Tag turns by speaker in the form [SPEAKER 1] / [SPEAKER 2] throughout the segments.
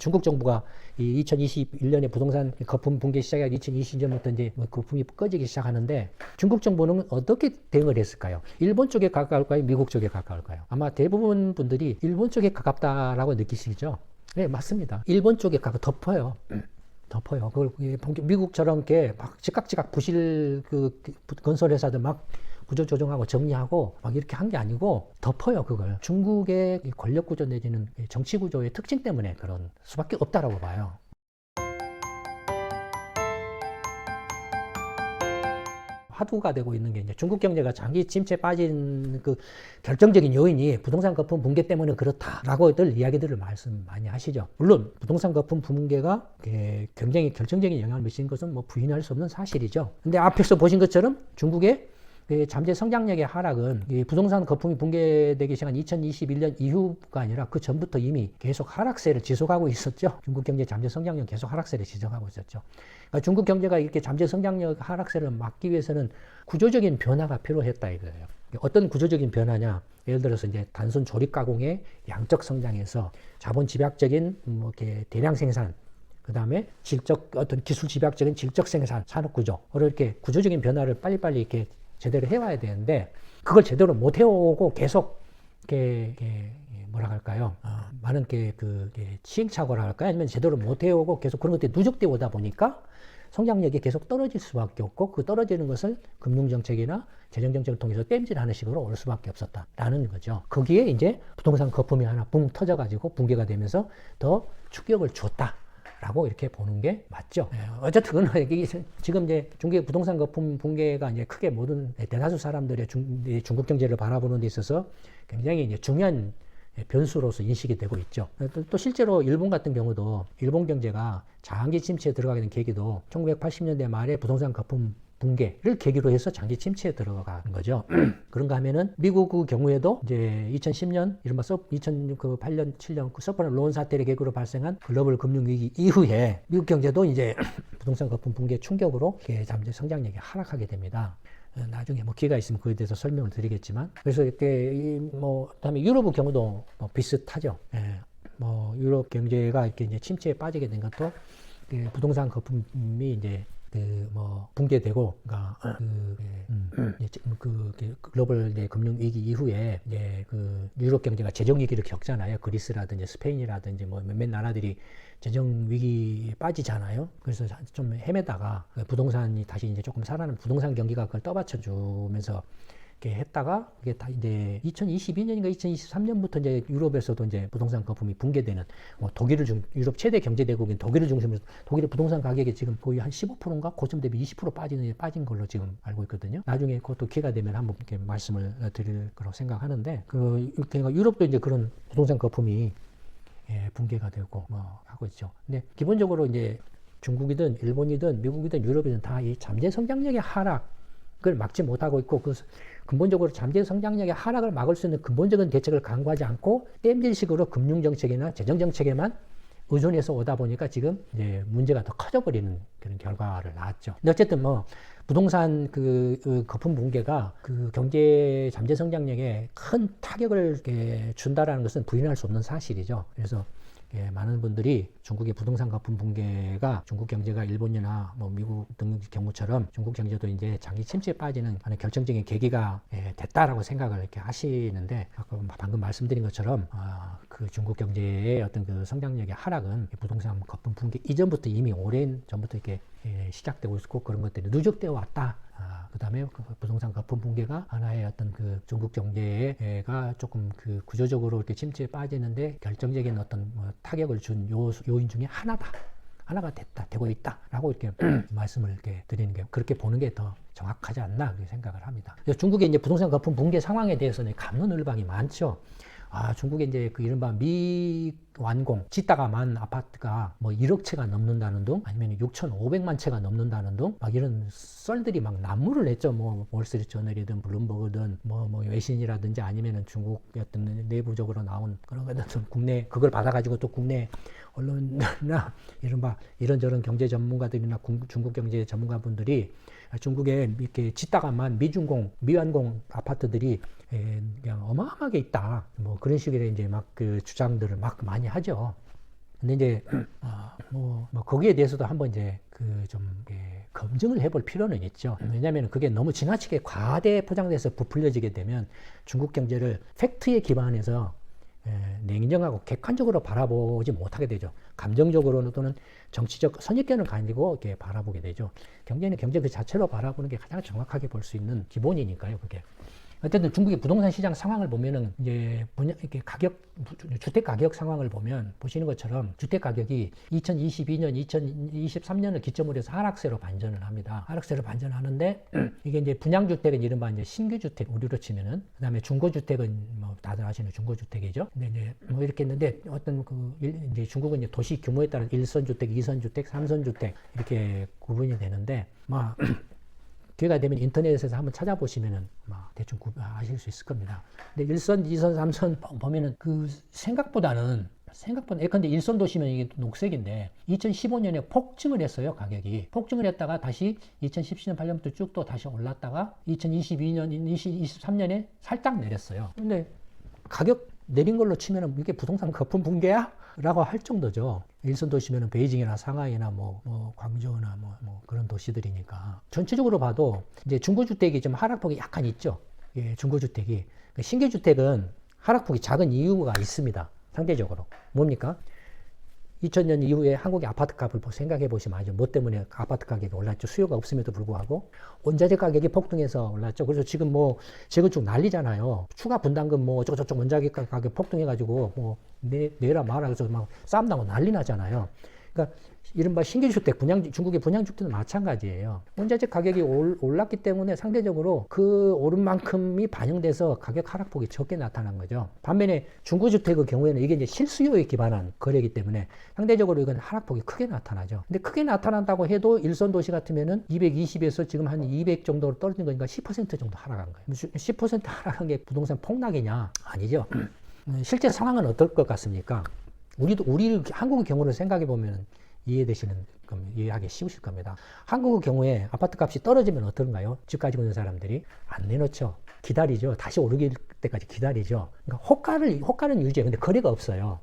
[SPEAKER 1] 중국 정부가 이 2021년에 부동산 거품 붕괴 시작해 2020년부터 이제 거품이 꺼지기 시작하는데 중국 정부는 어떻게 대응을 했을까요? 일본 쪽에 가까울까요? 미국 쪽에 가까울까요? 아마 대부분 분들이 일본 쪽에 가깝다라고 느끼시죠? 네, 맞습니다. 일본 쪽에 덮어요. 덮어요. 그걸 미국처럼 이렇게 막 지각지각 부실 건설 회사들 막 구조 조정하고 정리하고 막 이렇게 한 게 아니고 덮어요, 그걸. 중국의 권력 구조 내지는 정치 구조의 특징 때문에 그런 수밖에 없다라고 봐요. 화두가 되고 있는 게 이제 중국 경제가 장기 침체에 빠진 그 결정적인 요인이 부동산 거품 붕괴 때문에 그렇다라고들 이야기들을 말씀 많이 하시죠. 물론 부동산 거품 붕괴가 굉장히 결정적인 영향을 미친 것은 뭐 부인할 수 없는 사실이죠. 근데 앞에서 보신 것처럼 중국의 잠재 성장력의 하락은 부동산 거품이 붕괴되기 시작한 2021년 이후가 아니라 그 전부터 이미 계속 하락세를 지속하고 있었죠. 중국 경제 잠재 성장력 계속 하락세를 지속하고 있었죠. 그러니까 중국 경제가 이렇게 잠재 성장력 하락세를 막기 위해서는 구조적인 변화가 필요했다 이거예요. 어떤 구조적인 변화냐? 예를 들어서 이제 단순 조립 가공의 양적 성장에서 자본 집약적인 뭐 이렇게 대량 생산, 그 다음에 어떤 기술 집약적인 질적 생산, 산업 구조, 이렇게 구조적인 변화를 빨리빨리 이렇게 제대로 해와야 되는데 그걸 제대로 못 해오고 계속 뭐라 할까요? 많은 시행착오라 할까요? 아니면 제대로 못 해오고 계속 그런 것들이 누적되어 오다 보니까 성장력이 계속 떨어질 수밖에 없고 그 떨어지는 것을 금융정책이나 재정정책을 통해서 땜질하는 식으로 올 수밖에 없었다라는 거죠. 거기에 이제 부동산 거품이 하나 붕 터져가지고 붕괴가 되면서 더 충격을 줬다. 라고 이렇게 보는 게 맞죠. 어쨌든 지금 이제 중국의 부동산 거품 붕괴가 이제 크게 모든 대다수 사람들의 중국 경제를 바라보는 데 있어서 굉장히 이제 중요한 변수로서 인식이 되고 있죠. 또 실제로 일본 같은 경우도 일본 경제가 장기 침체에 들어가게 된 계기도 1980년대 말에 부동산 거품 붕괴를 계기로 해서 장기 침체에 들어가는 거죠. 그런가 하면은 미국 경우에도 이제 2010년 이른바 2008년 7년 서브프라임 사태를 계기로 발생한 글로벌 금융위기 이후에 미국 경제도 이제 부동산 거품 붕괴 충격으로 잠재 성장력이 하락하게 됩니다. 나중에 뭐 기회가 있으면 그에 대해서 설명을 드리겠지만 그래서 이때 그다음에 유럽의 경우도 비슷하죠. 뭐 유럽 경제가 이렇게 이제 침체에 빠지게 된 것도 부동산 거품이 이제 붕괴되고, 글로벌 금융 위기 이후에 유럽 경제가 재정 위기를 겪잖아요. 그리스라든지 스페인이라든지 몇몇 나라들이 재정 위기에 빠지잖아요. 그래서 좀 헤매다가 부동산이 다시 이제 조금 살아나는 부동산 경기가 그걸 떠받쳐주면서 이렇게 했다가 이게 다 이제 2022년인가 2023년부터 이제 유럽에서도 이제 부동산 거품이 붕괴되는 유럽 최대 경제 대국인 독일을 중심으로 독일의 부동산 가격이 지금 거의 한 15%인가 고점 대비 20% 빠진 걸로 지금 알고 있거든요. 나중에 그것도 기회가 되면 한번 이렇게 말씀을 드릴 거라고 생각하는데 유럽도 이제 그런 부동산 거품이 붕괴가 되고 하고 있죠. 근데 기본적으로 이제 중국이든 일본이든 미국이든 유럽이든 다 이 잠재 성장력의 하락을 막지 못하고 있고 근본적으로 잠재 성장력의 하락을 막을 수 있는 근본적인 대책을 강구하지 않고 땜질식으로 금융정책이나 재정정책에만 의존해서 오다 보니까 지금 이제 문제가 더 커져버리는 그런 결과를 낳았죠. 근데 어쨌든 부동산 거품 붕괴가 경제 잠재 성장력에 큰 타격을 준다라는 것은 부인할 수 없는 사실이죠. 그래서 많은 분들이 중국의 부동산 거품 붕괴가 중국 경제가 일본이나 미국 등 경우처럼 중국 경제도 이제 장기 침체에 빠지는 하는 결정적인 계기가 됐다라고 생각을 이렇게 하시는데 방금 말씀드린 것처럼 중국 경제의 어떤 성장력의 하락은 부동산 거품 붕괴 이전부터 이미 오랜 전부터 이렇게 시작되고 있었고 그런 것들이 누적되어 왔다. 그 다음에 부동산 거품 붕괴가 하나의 어떤 중국 경제가 조금 구조적으로 이렇게 침체에 빠지는데 결정적인 어떤 타격을 준 요인 중에 하나가 되고 있다라고 이렇게 말씀을 이렇게 드리는 게 그렇게 보는 게 더 정확하지 않나 그렇게 생각을 합니다. 중국의 이제 부동산 거품 붕괴 상황에 대해서는 갑론을박이 많죠. 중국의 이제 이른바 미완공, 짓다가 만 아파트가 1억 채가 넘는다는 등, 아니면 6,500만 채가 넘는다는 등, 이런 썰들이 난무를 했죠. 월스트리트저널이든 블룸버그든, 외신이라든지 아니면은 중국 어떤 내부적으로 나온 그런 어떤 그걸 받아가지고 또 국내 언론이나 이런저런 경제 전문가들이나 중국 경제 전문가분들이 중국에 이렇게 짓다가 만 미완공 아파트들이 그냥 어마어마하게 있다. 그런 식의 이제 주장들을 많이 하죠. 근데 이제 거기에 대해서도 한번 이제 검증을 해볼 필요는 있죠. 왜냐하면 그게 너무 지나치게 과대 포장돼서 부풀려지게 되면 중국 경제를 팩트에 기반해서 냉정하고 객관적으로 바라보지 못하게 되죠. 감정적으로는 또는 정치적 선입견을 가지고 이렇게 바라보게 되죠. 경제는 경제 그 자체로 바라보는 게 가장 정확하게 볼 수 있는 기본이니까요, 그게. 어쨌든 중국의 부동산 시장 상황을 보면은 이제 이렇게 주택 가격 상황을 보면 보시는 것처럼 주택 가격이 2022년, 2023년을 기점으로 해서 하락세로 반전을 합니다. 하락세로 반전하는데 이게 이제 분양주택은 이른바 이제 신규주택 우리로 치면은 그다음에 중고주택은 뭐 다들 아시는 중고주택이죠. 근데 이제 뭐 이렇게 했는데 어떤 이제 중국은 이제 도시 규모에 따라 1선주택, 2선주택, 3선주택 이렇게 구분이 되는데 기회가 되면 인터넷에서 한번 찾아보시면은 대충 아실 수 있을 겁니다. 근데 1선, 2선, 3선 보면은 생각보다는 예컨대 1선 도시면 이게 녹색인데 2015년에 폭증을 했어요, 가격이. 폭증을 했다가 다시 2017년, 8년부터 쭉 또 다시 올랐다가 2022년, 2023년에 살짝 내렸어요. 근데 가격 내린 걸로 치면은 이게 부동산 거품 붕괴야? 라고 할 정도죠. 일선 도시면은 베이징이나 상하이나 광저우나 그런 도시들이니까. 전체적으로 봐도 이제 중고주택이 좀 하락폭이 약간 있죠. 예, 중고주택이. 신규주택은 하락폭이 작은 이유가 있습니다. 상대적으로. 뭡니까? 2000년 이후에 한국의 아파트 값을 생각해 보시면 알죠. 뭐 때문에 아파트 가격이 올랐죠. 수요가 없음에도 불구하고 원자재 가격이 폭등해서 올랐죠. 그래서 지금 재건축 난리잖아요. 추가 분담금 어쩌고저쩌고 원자재 가격 폭등해가지고 내라 마라 해서 막 싸움 나고 난리 나잖아요. 그러니까 이른바 신규주택, 중국의 분양주택은 마찬가지예요. 원자재 가격이 올랐기 때문에 상대적으로 그 오른 만큼이 반영돼서 가격 하락폭이 적게 나타난 거죠. 반면에 중고주택의 경우에는 이게 이제 실수요에 기반한 거래이기 때문에 상대적으로 이건 하락폭이 크게 나타나죠. 근데 크게 나타난다고 해도 일선 도시 같으면은 220에서 지금 한 200 정도로 떨어진 거니까 10% 정도 하락한 거예요. 10% 하락한 게 부동산 폭락이냐? 아니죠. 실제 상황은 어떨 것 같습니까? 우리 한국의 경우를 생각해 보면 이해하기 쉬우실 겁니다. 한국의 경우에 아파트 값이 떨어지면 어떤가요? 집 가지고 있는 사람들이 안 내놓죠. 기다리죠. 다시 오르길 때까지 기다리죠. 그러니까 호가는 유지해. 근데 거래가 없어요.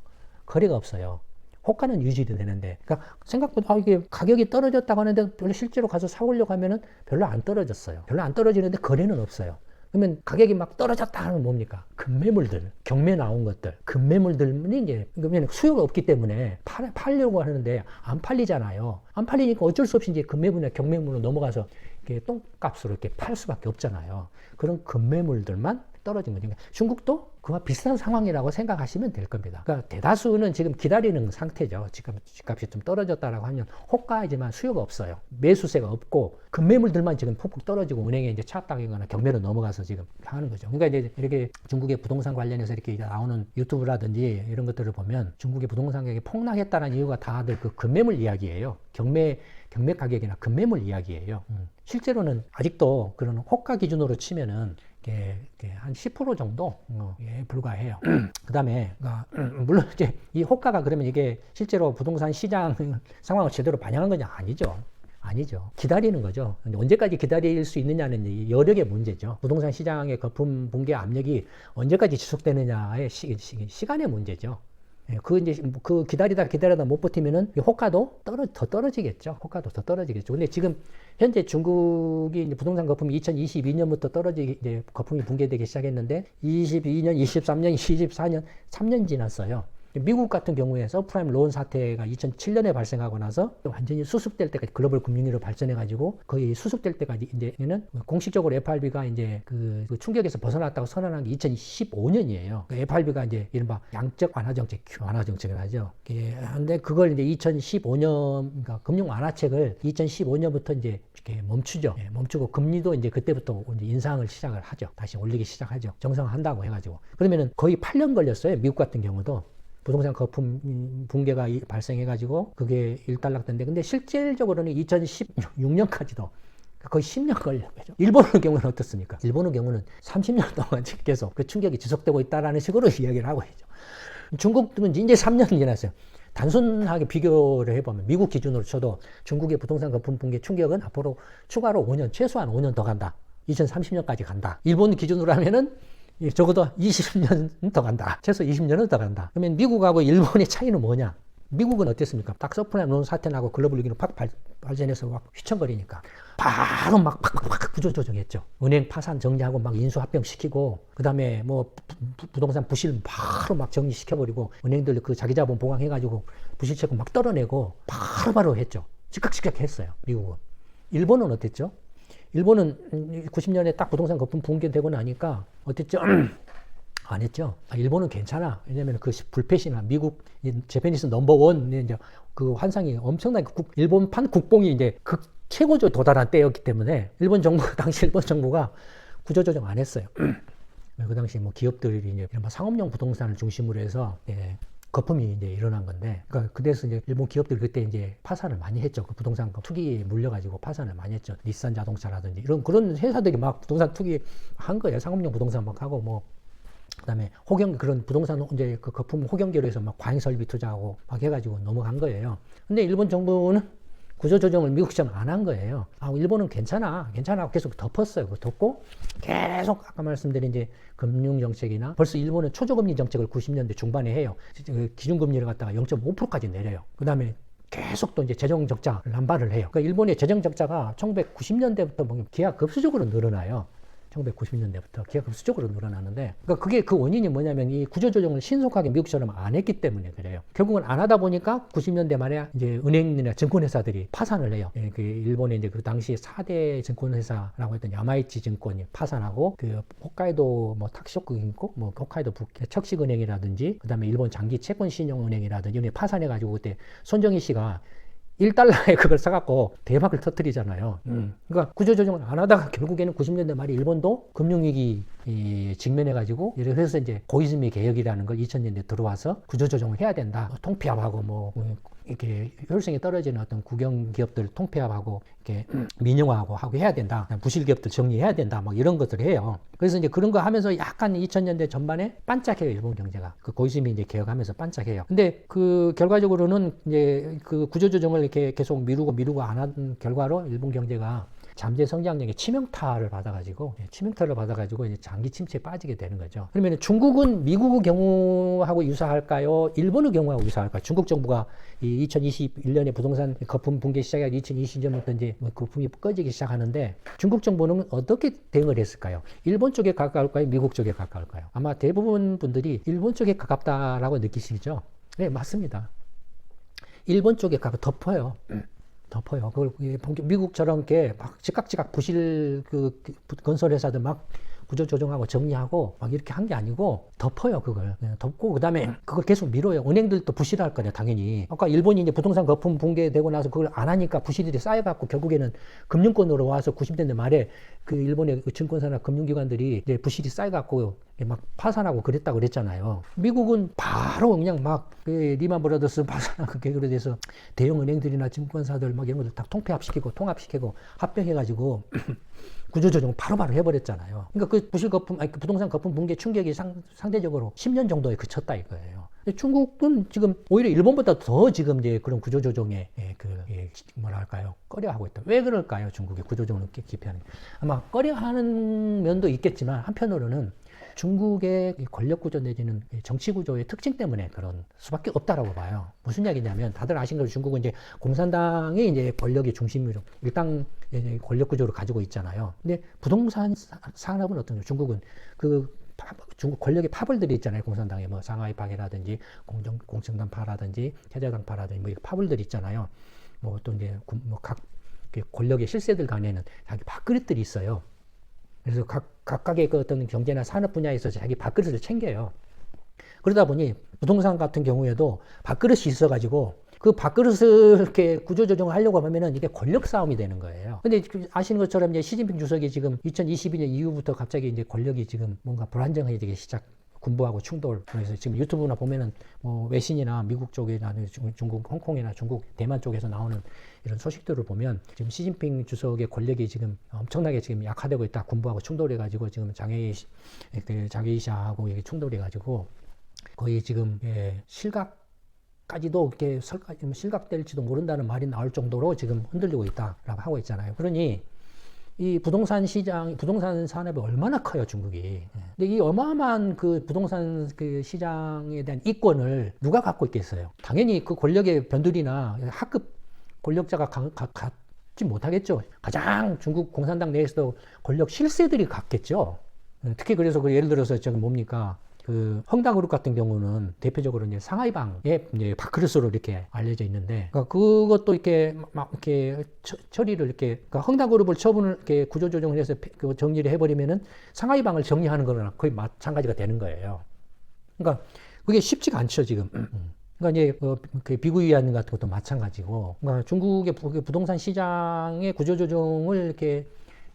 [SPEAKER 1] 호가는 유지도 되는데, 그러니까 생각보다 이게 가격이 떨어졌다고 하는데 별로 실제로 가서 사오려고 하면은 별로 안 떨어졌어요. 별로 안 떨어지는데 거래는 없어요. 그러면 가격이 막 떨어졌다 하면 뭡니까? 급매물들, 경매 나온 것들, 급매물들이 이제, 그러면 수요가 없기 때문에 팔려고 하는데 안 팔리잖아요. 안 팔리니까 어쩔 수 없이 이제 급매물이나 경매물로 넘어가서 이렇게 똥값으로 이렇게 팔 수밖에 없잖아요. 그런 급매물들만 떨어진 거죠. 중국도 그와 비슷한 상황이라고 생각하시면 될 겁니다. 그러니까 대다수는 지금 기다리는 상태죠. 집값이 좀 떨어졌다라고 하면 호가이지만 수요가 없어요. 매수세가 없고 급매물들만 지금 폭폭 떨어지고 은행에 이제 차압당하거나 경매로 넘어가서 지금 하는 거죠. 그러니까 이제 이렇게 중국의 부동산 관련해서 이렇게 나오는 유튜브라든지 이런 것들을 보면 중국의 부동산 가격이 폭락했다는 이유가 다들 그 급매물 이야기예요. 경매 가격이나 급매물 이야기예요. 실제로는 아직도 그런 호가 기준으로 치면은 한 10% 정도 불과해요. 그 다음에 물론 이제 이 호가가 그러면 이게 실제로 부동산 시장 상황을 제대로 반영한 거냐? 아니죠. 기다리는 거죠. 근데 언제까지 기다릴 수 있느냐는 여력의 문제죠. 부동산 시장의 거품 붕괴 압력이 언제까지 지속되느냐의 시간의 문제죠. 그 기다리다 못 버티면은 호가도 더 떨어지겠죠. 근데 지금 현재 중국이 이제 부동산 거품이 2022년부터 이제 거품이 붕괴되기 시작했는데 22년, 23년, 24년 3년 지났어요. 미국 같은 경우에 서프라임 론 사태가 2007년에 발생하고 나서 완전히 수습될 때까지 글로벌 금융위기로 발전해가지고 거의 수습될 때까지 이제는 공식적으로 FRB가 이제 그 충격에서 벗어났다고 선언한 게 2015년이에요. FRB가 이제 이른바 양적 완화 정책을 하죠. 근데 그걸 이제 2015년 그러니까 금융 완화책을 2015년부터 이제 이렇게 멈추죠. 멈추고 금리도 이제 그때부터 이제 인상을 시작을 하죠. 다시 올리기 시작하죠. 정상화한다고 해가지고 그러면은 거의 8년 걸렸어요. 미국 같은 경우도. 부동산 거품 붕괴가 발생해가지고 그게 일단락된데 근데 실질적으로는 2016년까지도 거의 10년 걸려요. 일본의 경우는 어떻습니까? 일본의 경우는 30년 동안 계속 그 충격이 지속되고 있다라는 식으로 이야기를 하고 있죠. 중국은 이제 3년 지났어요. 단순하게 비교를 해보면 미국 기준으로 쳐도 중국의 부동산 거품 붕괴 충격은 앞으로 추가로 최소한 5년 더 간다. 2030년까지 간다. 일본 기준으로 하면은 적어도 20년 더 간다. 최소 20년은 더 간다. 그러면 미국하고 일본의 차이는 뭐냐? 미국은 어땠습니까? 딱 서프라임 사태 나고 글로벌 위기는 팍 발전해서 막 휘청거리니까 바로 막 팍팍팍 구조조정했죠. 은행 파산 정리하고 막 인수합병시키고 그다음에 뭐 부동산 부실 바로 막 정리시켜버리고 은행들 그 자기 자본 보강해가지고 부실채권 막 떨어내고 바로바로 했죠. 즉각 했어요. 미국은. 일본은 어땠죠? 일본은 90년에 딱 부동산 거품 붕괴되고 나니까 어땠죠? 안 했죠. 일본은 괜찮아. 왜냐면 그 불패시나 미국 재패니스 넘버원 이제 그 환상이 엄청나게 일본판 국뽕이 이제 최고조 도달한 때였기 때문에 당시 일본 정부가 구조조정 안 했어요. 그 당시 뭐 기업들이 이제 이런 상업용 부동산을 중심으로 해서 거품이 이제 일어난 건데, 그러니까 그래서 이제 일본 기업들이 그때 이제 파산을 많이 했죠. 그 부동산 투기에 물려가지고 파산을 많이 했죠. 닛산 자동차라든지 그런 회사들이 막 부동산 투기 한 거예요. 상업용 부동산 막 하고 뭐. 그다음에 그런 부동산 이제 그 거품 호경기로 해서 막 과잉 설비 투자하고 막 해가지고 넘어간 거예요. 근데 일본 정부는 구조조정을 미국처럼 안 한 거예요. 일본은 괜찮아 계속 덮었어요. 덮고 계속 아까 말씀드린 이제 금융정책이나 벌써 일본은 초저금리 정책을 90년대 중반에 해요. 기준금리를 갖다가 0.5%까지 내려요. 그다음에 계속 또 이제 재정적자를 남발을 해요. 그러니까 일본의 재정적자가 1990년대부터 보면 기하급수적으로 늘어나요. 1990년대부터 기하급수적으로 늘어나는데, 그러니까 그게 그 원인이 뭐냐면 이 구조조정을 신속하게 미국처럼 안 했기 때문에 그래요. 결국은 안 하다 보니까 90년대 말에 이제 은행이나 증권회사들이 파산을 해요. 그 일본의 이제 그 당시 4대 증권회사라고 했던 야마이치 증권이 파산하고, 그 홋카이도 뭐 탁쇼크銀行, 뭐 홋카이도 척식은행이라든지, 그다음에 일본 장기 채권신용은행이라든지 이런 파산해가지고 그때 손정희 씨가 1달러에 그걸 사갖고 대박을 터뜨리잖아요. 그러니까 구조조정을 안 하다가 결국에는 90년대 말에 일본도 금융위기 직면해가지고, 그래서 이제 고이즈미 개혁이라는 걸 2000년대 들어와서 구조조정을 해야 된다. 통폐합하고 뭐 이렇게 효율성이 떨어지는 어떤 국영 기업들 통폐합하고 이렇게 민영화하고 해야 된다. 부실 기업들 정리해야 된다. 막 이런 것들을 해요. 그래서 이제 그런 거 하면서 약간 2000년대 전반에 반짝해요. 일본 경제가. 그 고이즈미 이제 개혁하면서 반짝해요. 근데 그 결과적으로는 이제 그 구조조정을 이렇게 계속 미루고 안 한 결과로 일본 경제가 잠재 성장력에 치명타를 받아가지고 이제 장기 침체에 빠지게 되는 거죠. 그러면 중국은 미국의 경우하고 유사할까요? 일본의 경우하고 유사할까요? 중국 정부가 이 2021년에 부동산 거품 붕괴 시작해서 2020년부터 이제 거품이 꺼지기 시작하는데, 중국 정부는 어떻게 대응을 했을까요? 일본 쪽에 가까울까요? 미국 쪽에 가까울까요? 아마 대부분 분들이 일본 쪽에 가깝다라고 느끼시죠? 네, 맞습니다. 일본 쪽에 덮어요. 그걸 미국처럼 이렇게 막 즉각 부실 건설 회사들 막 구조조정하고 정리하고 막 이렇게 한 게 아니고 덮어요. 그걸 덮고 그다음에 그걸 계속 미뤄요. 은행들도 부실할 거냐 당연히. 아까 일본이 이제 부동산 거품 붕괴되고 나서 그걸 안 하니까 부실들이 쌓여갖고 결국에는 금융권으로 와서 90년대 말에 그 일본의 그 증권사나 금융기관들이 이제 부실이 쌓여갖고 막 파산하고 그랬다고 그랬잖아요. 미국은 바로 그냥 막 리만 브라더스 파산하고 계획으로 돼서 대형 은행들이나 증권사들 막 이런 것들 다 통폐합시키고 통합시키고 합병해가지고 구조조정 바로바로 해버렸잖아요. 그러니까 그 그 부동산 거품 붕괴 충격이 상대적으로 10년 정도에 그쳤다 이거예요. 중국은 지금 오히려 일본보다 더 지금 이제 그런 구조조정에 뭐랄까요, 꺼려하고 있다. 왜 그럴까요? 중국의 구조조정을 기피하는 게. 아마 꺼려하는 면도 있겠지만 한편으로는 중국의 권력 구조 내지는 정치 구조의 특징 때문에 그런 수밖에 없다라고 봐요. 무슨 이야기냐면 다들 아신 것처럼 중국은 이제 공산당이 이제 권력의 중심으로 일당 권력 구조를 가지고 있잖아요. 근데 부동산 산업은 어떤가요? 중국은 중국 권력의 파벌들이 있잖아요. 공산당에 뭐 상하이파라든지 공정당파라든지 해자당파라든지 뭐 파벌들이 있잖아요. 뭐 또 이제 각 권력의 실세들 간에는 자기 밥그릇들이 있어요. 그래서 각각의 그 어떤 경제나 산업 분야에서 자기 밥그릇을 챙겨요. 그러다 보니 부동산 같은 경우에도 밥그릇이 있어가지고 그 밥그릇을 이렇게 구조조정을 하려고 하면은 이게 권력 싸움이 되는 거예요. 근데 아시는 것처럼 이제 시진핑 주석이 지금 2022년 이후부터 갑자기 이제 권력이 지금 뭔가 불안정해지기 군부하고 충돌. 그래서 지금 유튜브나 보면은 뭐 외신이나 미국 쪽이나 중국, 홍콩이나 중국, 대만 쪽에서 나오는 이런 소식들을 보면 지금 시진핑 주석의 권력이 지금 엄청나게 지금 약화되고 있다. 군부하고 충돌해가지고 지금 장외이샤하고 이게 충돌해가지고 거의 지금 실각까지도 이렇게 실각될지도 모른다는 말이 나올 정도로 지금 흔들리고 있다라고 하고 있잖아요. 그러니 이 부동산 시장, 부동산 산업이 얼마나 커요, 중국이. 근데 이 어마어마한 그 부동산 그 시장에 대한 이권을 누가 갖고 있겠어요? 당연히 그 권력의 변두리나 하급 권력자가 갖지 못하겠죠. 가장 중국 공산당 내에서도 권력 실세들이 갖겠죠. 특히 그래서 그 예를 들어서 저기 뭡니까? 그 헝다그룹 같은 경우는 대표적으로 이제 상하이방의 이제 밥그릇으로 이렇게 알려져 있는데, 그러니까 그것도 이렇게 막 이렇게 처리를 이렇게, 그러니까 헝다그룹을 처분을 이렇게 구조조정을 해서 그 정리를 해버리면은 상하이방을 정리하는 거랑 거의 마찬가지가 되는 거예요. 그러니까 그게 쉽지가 않죠, 지금. 그러니까 이제 그 비구 위안 같은 것도 마찬가지고, 그러니까 중국의 부동산 시장의 구조조정을 이렇게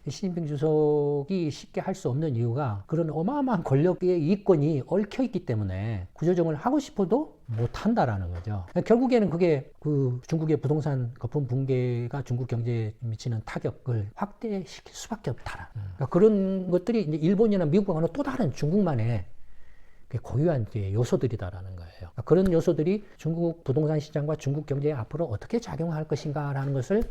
[SPEAKER 1] 시진핑 주석이 쉽게 할 수 없는 이유가 그런 어마어마한 권력의 이권이 얽혀 있기 때문에 구조조정을 하고 싶어도 못 한다라는 거죠. 결국에는 그게 그 중국의 부동산 거품 붕괴가 중국 경제에 미치는 타격을 확대시킬 수밖에 없다. 그러니까 그런 것들이 이제 일본이나 미국과는 또 다른 중국만의 고유한 요소들이다라는 거예요. 그러니까 그런 요소들이 중국 부동산 시장과 중국 경제에 앞으로 어떻게 작용할 것인가라는 것을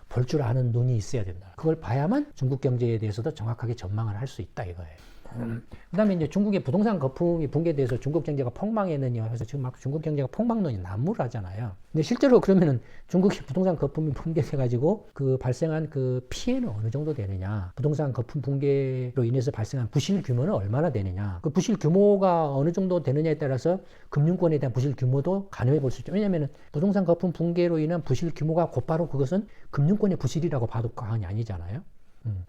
[SPEAKER 1] 볼 줄 아는 눈이 있어야 된다. 그걸 봐야만 중국 경제에 대해서도 정확하게 전망을 할 수 있다 이거예요. 그 다음에 이제 중국의 부동산 거품이 붕괴돼서 중국 경제가 폭망했느냐 해서 지금 막 중국 경제가 폭망론이 난무하잖아요. 근데 실제로 그러면은 중국의 부동산 거품이 붕괴돼가지고 그 발생한 그 피해는 어느 정도 되느냐, 부동산 거품 붕괴로 인해서 발생한 부실 규모는 얼마나 되느냐, 그 부실 규모가 어느 정도 되느냐에 따라서 금융권에 대한 부실 규모도 가늠해 볼 수 있죠. 왜냐하면 부동산 거품 붕괴로 인한 부실 규모가 곧바로 그것은 금융권의 부실이라고 봐도 과언이 아니잖아요.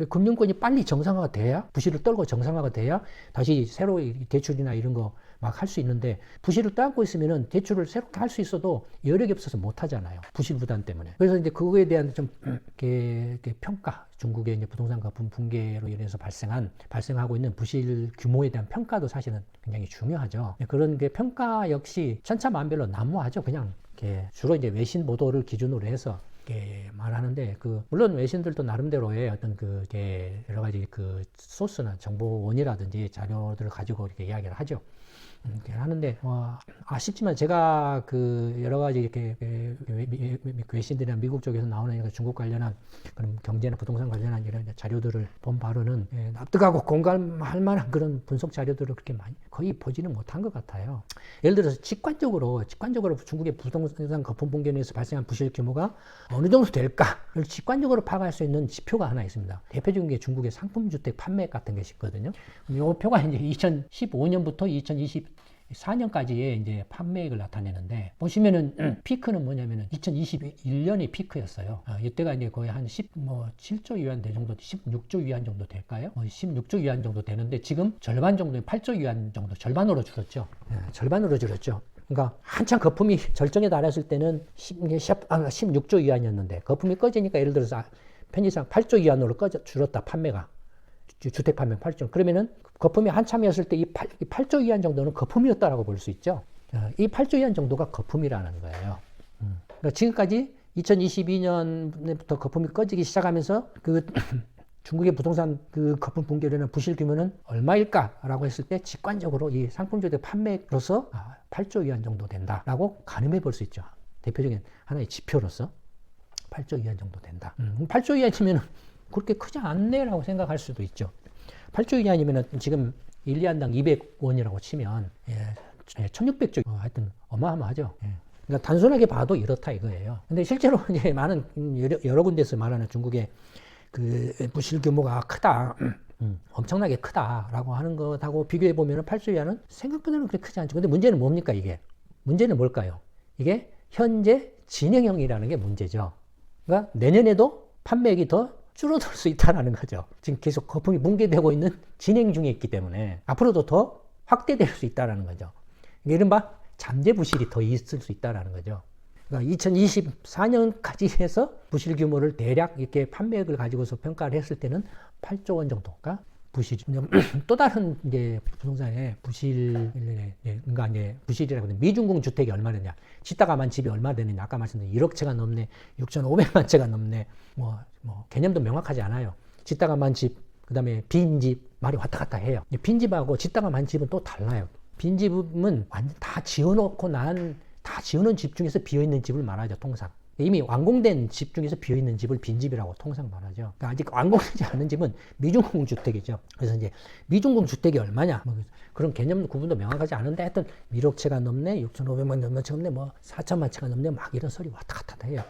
[SPEAKER 1] 금융권이 빨리 정상화가 돼야, 부실을 떨고 정상화가 돼야 다시 새로 대출이나 이런 거 막 할 수 있는데, 부실을 떠안고 있으면은 대출을 새롭게 할 수 있어도 여력이 없어서 못 하잖아요. 부실 부담 때문에. 그래서 이제 그거에 대한 좀 이렇게 평가, 중국의 이제 부동산 거품 붕괴로 인해서 발생하고 있는 부실 규모에 대한 평가도 사실은 굉장히 중요하죠. 그런 게 평가 역시 천차만별로 난무하죠. 그냥 이렇게 주로 이제 외신 보도를 기준으로 해서 말하는데, 물론 외신들도 나름대로의 어떤 여러 가지 소스나 정보원이라든지 자료들을 가지고 이렇게 이야기를 하죠. 하는데, 아쉽지만 제가 여러 가지 이렇게 외신들이나 미국 쪽에서 나오는 중국 관련한 그런 경제나 부동산 관련한 이런 자료들을 본 바로는 납득하고 공감할 만한 그런 분석 자료들을 그렇게 많이 거의 보지는 못한 것 같아요. 예를 들어서 직관적으로 중국의 부동산 거품 붕괴로 인해서 발생한 부실 규모가 어느 정도 될까를 직관적으로 파악할 수 있는 지표가 하나 있습니다. 대표적인 게 중국의 상품주택 판매 같은 것이 있거든요. 이 표가 이제 2015년부터 2024년까지의 이제 판매액을 나타내는데, 보시면은 피크는 뭐냐면은 2021년이 피크였어요. 이때가 이제 거의 한 7조 위안 정도, 16조 위안 정도 될까요? 16조 위안 정도 되는데, 지금 절반 정도, 8조 위안 정도, 절반으로 줄었죠. 절반으로 줄었죠. 그러니까 한참 거품이 절정에 달했을 때는 16조 위안이었는데, 거품이 꺼지니까 예를 들어서 편의상 8조 위안으로 줄었다, 판매가. 주택 판매 8조. 그러면은 거품이 한참이었을 때 이 8조 위안 정도는 거품이었다라고 볼 수 있죠. 이 8조 위안 정도가 거품이라는 거예요. 그러니까 지금까지 2022년부터 거품이 꺼지기 시작하면서 중국의 부동산 거품 붕괴로는 부실 규모는 얼마일까라고 했을 때 직관적으로 이 상품주택 판매로서 8조 위안 정도 된다라고 가늠해 볼 수 있죠. 대표적인 하나의 지표로서 8조 위안 정도 된다. 8조 위안이면 그렇게 크지 않네라고 생각할 수도 있죠. 8조 위안이면 지금 1, 2안당 200원이라고 치면 1600조, 하여튼 어마어마하죠. 그러니까 단순하게 봐도 이렇다 이거예요. 근데 실제로 이제 많은 여러 군데서 말하는 중국의 부실 규모가 크다, 엄청나게 크다라고 하는 것하고 비교해 보면 8조 위안은 생각보다는 그렇게 크지 않죠. 근데 문제는 뭡니까 이게? 문제는 뭘까요? 이게 현재 진행형이라는 게 문제죠. 그러니까 내년에도 판매액이 더 줄어들 수 있다는 거죠. 지금 계속 거품이 붕괴되고 있는 진행 중에 있기 때문에 앞으로도 더 확대될 수 있다는 거죠. 이른바 잠재 부실이 더 있을 수 있다는 거죠. 그러니까 2024년까지 해서 부실 규모를 대략 이렇게 판매액을 가지고서 평가를 했을 때는 8조 원 정도가 부실. 또 다른 이제 부동산의 그러니까 이제 부실이라고 하는 미준공 주택이 얼마 되냐, 짓다가만 집이 얼마 되느냐, 아까 말씀드린 1억 채가 넘네, 6,500만 채가 넘네, 뭐 개념도 명확하지 않아요. 짓다가만 집, 그다음에 빈집, 말이 왔다 갔다 해요. 빈집하고 짓다가만 집은 또 달라요. 빈집은 완전 다 지어놓고 다 지어놓은 집 중에서 비어있는 집을 말하죠, 통상. 이미 완공된 집 중에서 비어있는 집을 빈집이라고 통상 말하죠. 그러니까 아직 완공되지 않은 집은 미준공 주택이죠. 그래서 이제 미준공 주택이 얼마냐, 뭐 그런 개념 구분도 명확하지 않은데 하여튼 1억 채가 넘네, 6,500만 넘네, 넘네, 뭐 4천만 채가 넘네, 막 이런 소리 왔다 갔다 해요.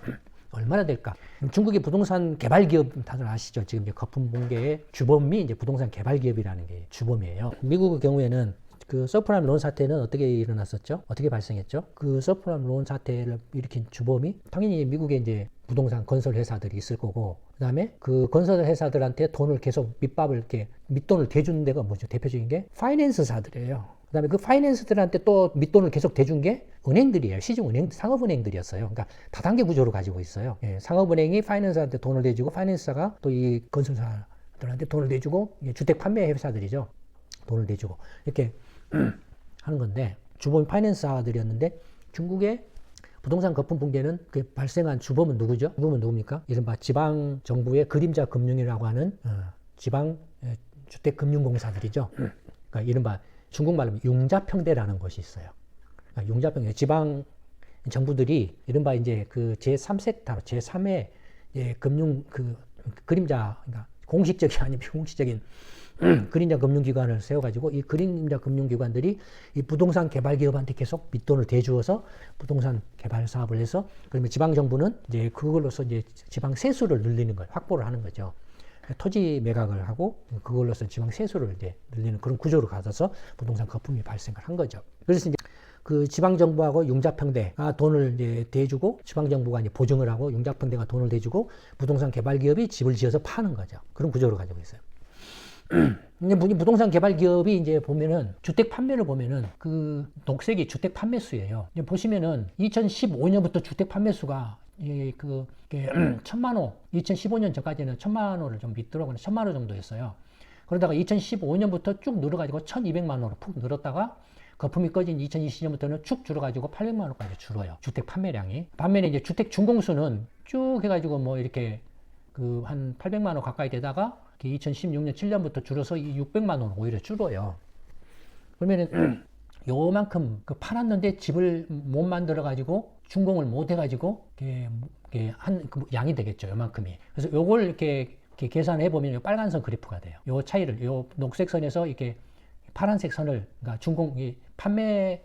[SPEAKER 1] 얼마나 될까? 중국의 부동산 개발 기업 다들 아시죠? 지금 이제 거품 붕괴의 주범이 이제 부동산 개발 기업이라는 게 주범이에요. 미국의 경우에는 그 서프라임 론 사태는 어떻게 일어났었죠? 어떻게 발생했죠? 그 서프라임 론 사태를 일으킨 주범이 당연히 미국의 이제 부동산 건설 회사들이 있을 거고, 그 다음에 그 건설 회사들한테 돈을 계속 밑밥을 이렇게 밑돈을 대주는 데가 뭐죠? 대표적인 게 파이낸스사들이에요. 그 다음에 그 파이낸스들한테 또 밑돈을 계속 대준 게 은행들이에요. 시중은행, 상업은행들이었어요. 그러니까 다단계 구조로 가지고 있어요. 예, 상업은행이 파이낸스한테 돈을 대주고, 파이낸스사가 또 이 건설사들한테 돈을 대주고, 주택 판매 회사들이죠. 돈을 대주고 이렇게 하는 건데, 주범이 파이낸스사들이었는데 중국의 부동산 거품 붕괴는 그 발생한 주범은 누구죠? 주범은 누굽니까? 이른바 지방 정부의 그림자 금융이라고 하는 지방 주택 금융공사들이죠. 그러니까 이른바 중국말로 융자평대라는 것이 있어요. 그러니까 융자평대, 지방 정부들이 이른바 이제 그 제3섹터, 제3의 금융 그 그림자, 그러니까 공식적이 아닌 비공식적인 그림자 금융기관을 세워가지고 이 그림자 금융기관들이 이 부동산 개발 기업한테 계속 밑돈을 대주어서 부동산 개발 사업을 해서, 그러면 지방 정부는 이제 그걸로서 이제 지방 세수를 늘리는 걸 확보를 하는 거죠. 토지 매각을 하고 그걸로서 지방 세수를 이제 늘리는 그런 구조로 가서 부동산 거품이 발생을 한 거죠. 그래서 이제 그 지방 정부하고 융자평대가 돈을 이제 대주고, 지방 정부가 이제 보증을 하고 융자평대가 돈을 대주고 부동산 개발 기업이 집을 지어서 파는 거죠. 그런 구조로 가지고 있어요. 부동산 개발 기업이 이제 보면은 주택 판매를 보면은 그 녹색이 주택 판매 수예요. 보시면은 2015년부터 주택 판매 수가 그 1,000만 호, 2015년 전까지는 1,000만 호를 좀 밑들어가는 1,000만 호 정도였어요. 그러다가 2015년부터 쭉 늘어가지고 1,200만 호로 푹 늘었다가 거품이 꺼진 2020년부터는 축 줄어가지고 800만 호까지 줄어요. 주택 판매량이. 반면에 이제 주택 준공수는 쭉 해가지고 뭐 이렇게 그 한 800만 호 가까이 되다가 2016년 7년부터 줄어서 600만 원 오히려 줄어요. 그러면은 요만큼 그 팔았는데 집을 못 만들어 가지고 준공을 못 해 가지고 한 그 양이 되겠죠. 요만큼이. 그래서 요걸 이렇게 계산해 보면 요 빨간선 그래프가 돼요. 요 차이를 요 녹색 선에서 이렇게 파란색 선을, 그러니까 준공 판매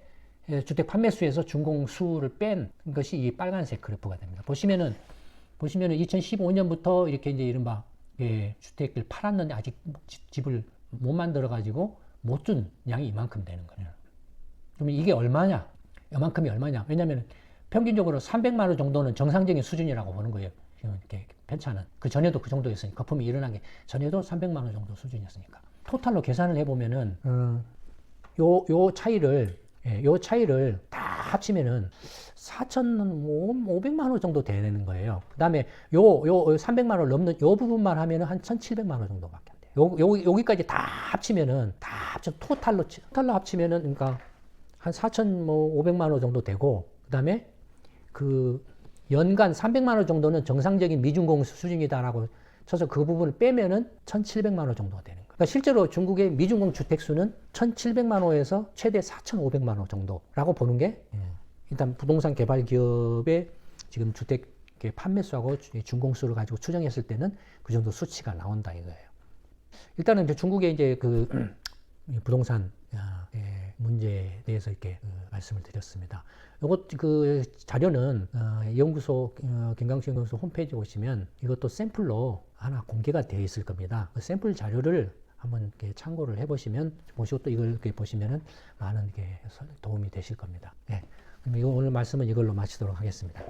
[SPEAKER 1] 주택 판매 수에서 준공 수를 뺀 것이 이 빨간색 그래프가 됩니다. 보시면은 2015년부터 이렇게 이제 이른바 주택을 팔았는데 아직 집을 못 만들어 가지고 못 준 양이 이만큼 되는 거예요. 그러면 이게 얼마냐? 이만큼이 얼마냐? 왜냐하면 평균적으로 300만 원 정도는 정상적인 수준이라고 보는 거예요. 이렇게 편차는. 그 전에도 그 정도였으니까, 거품이 일어난 게 전에도 300만 원 정도 수준이었으니까. 토탈로 계산을 해보면은 요 차이를 다 합치면은 4,500만 원 정도 되는 거예요. 그 다음에 요 300만 원 넘는 요 부분만 하면은 한 1,700만 원 정도밖에 안 돼요. 여기까지 다 합치면은, 토탈로 합치면은, 그러니까 한 4,500만 원 정도 되고, 그 다음에 그 연간 300만 원 정도는 정상적인 미준공 수준이다라고 쳐서 그 부분을 빼면은 1,700만 원 정도가 되는 거예요. 그러니까 실제로 중국의 미준공 주택수는 1,700만 호에서 최대 4,500만 호 정도라고 보는 게, 일단 부동산 개발 기업의 지금 주택 판매수하고 준공수를 가지고 추정했을 때는 그 정도 수치가 나온다 이거예요. 일단은 이제 중국의 이제 그 부동산 문제에 대해서 이렇게 말씀을 드렸습니다. 이것 그 자료는 연구소 김강식 연구소 홈페이지에 오시면 이것도 샘플로 하나 공개가 되어 있을 겁니다. 그 샘플 자료를 한번 이렇게 참고를 해보시면, 보시고 또 이걸 이렇게 보시면은 많은 게 도움이 되실 겁니다. 그럼 오늘 말씀은 이걸로 마치도록 하겠습니다.